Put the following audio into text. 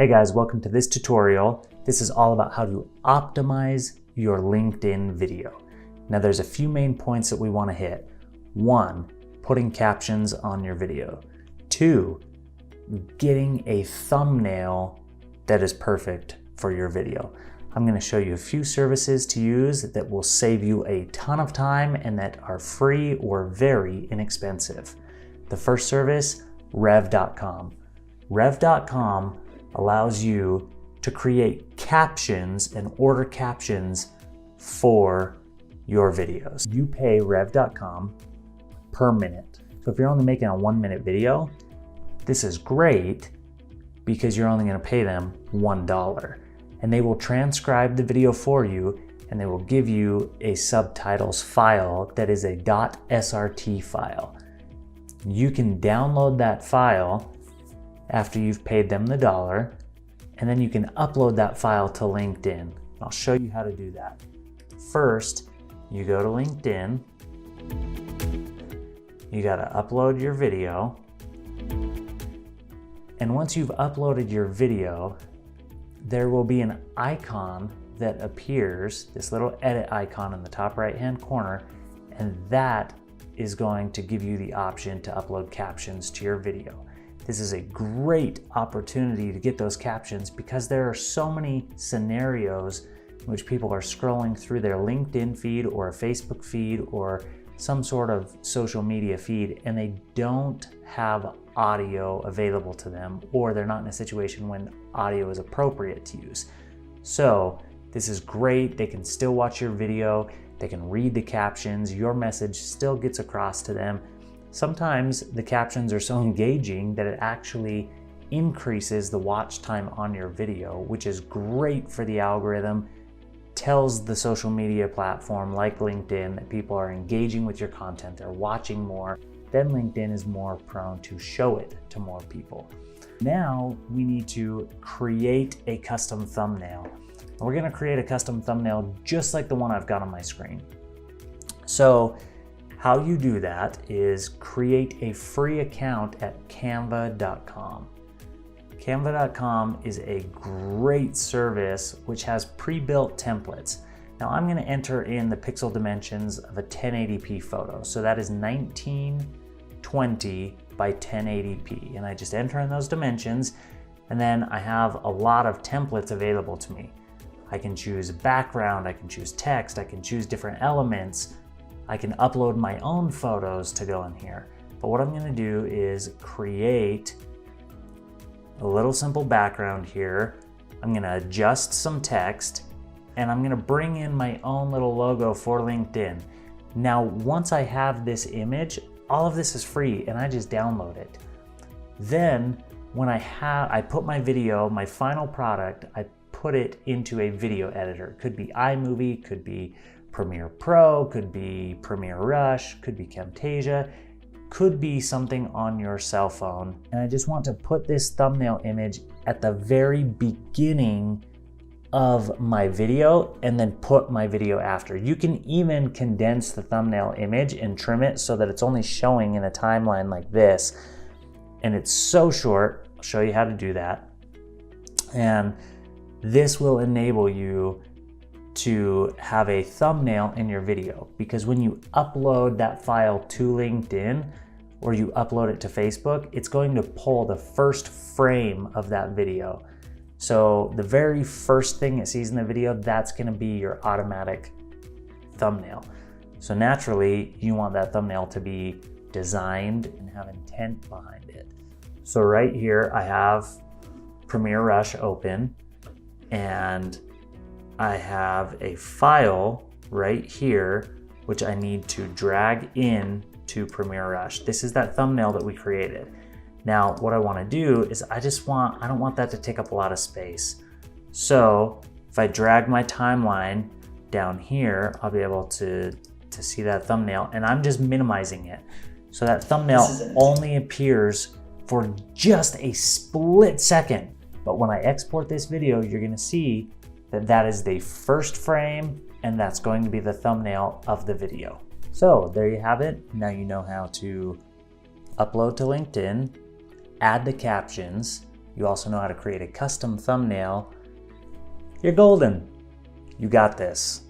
Hey guys, welcome to this tutorial. This is all about how to optimize your LinkedIn video. Now there's a few main points that we want to hit. 1, putting captions on your video. 2, getting a thumbnail that is perfect for your video. I'm going to show you a few services to use that will save you a ton of time and that are free or very inexpensive. The first service, Rev.com. Rev.com allows you to create captions and order captions for your videos. You pay Rev.com per minute. So if you're only making a 1-minute video, this is great because you're only going to pay them $1. And they will transcribe the video for you and they will give you a subtitles file that is a .srt file. You can download that file after you've paid them the $1, and then you can upload that file to LinkedIn. I'll show you how to do that. First, you go to LinkedIn, you gotta upload your video, and once you've uploaded your video, there will be an icon that appears, this little edit icon in the top right-hand corner, and that is going to give you the option to upload captions to your video. This is a great opportunity to get those captions because there are so many scenarios in which people are scrolling through their LinkedIn feed or a Facebook feed or some sort of social media feed and they don't have audio available to them, or they're not in a situation when audio is appropriate to use. So this is great. They can still watch your video. They can read the captions. Your message still gets across to them. Sometimes the captions are so engaging that it actually increases the watch time on your video, which is great for the algorithm. Tells the social media platform like LinkedIn that people are engaging with your content, they're watching more. Then LinkedIn is more prone to show it to more people. Now we need to create a custom thumbnail. We're gonna create a custom thumbnail just like the one I've got on my screen. So how you do that is create a free account at Canva.com. Canva.com is a great service which has pre-built templates. Now I'm going to enter in the pixel dimensions of a 1080p photo. So that is 1920 by 1080p. And I just enter in those dimensions and then I have a lot of templates available to me. I can choose a background, I can choose text, I can choose different elements. I can upload my own photos to go in here. But what I'm going to do is create a little simple background here. I'm going to adjust some text and I'm going to bring in my own little logo for LinkedIn. Now, once I have this image, all of this is free and I just download it. Then when I put my video, my final product, I put it into a video editor. Could be iMovie, could be Premiere Pro, could be Premiere Rush, could be Camtasia, could be something on your cell phone. And I just want to put this thumbnail image at the very beginning of my video and then put my video after. You can even condense the thumbnail image and trim it so that it's only showing in a timeline like this. And it's so short. I'll show you how to do that. And this will enable you to have a thumbnail in your video, because when you upload that file to LinkedIn or you upload it to Facebook, it's going to pull the first frame of that video. So the very first thing it sees in the video, that's going to be your automatic thumbnail. So naturally, you want that thumbnail to be designed and have intent behind it. So right here, I have Premiere Rush open and I have a file right here, which I need to drag in to Premiere Rush. This is that thumbnail that we created. Now, what I want to do is I don't want that to take up a lot of space. So if I drag my timeline down here, I'll be able to see that thumbnail, and I'm just minimizing it. So that thumbnail only appears for just a split second. But when I export this video, you're going to see that is the first frame and that's going to be the thumbnail of the video. So there you have it. Now you know how to upload to LinkedIn, add the captions, you also know how to create a custom thumbnail, you're golden. You got this.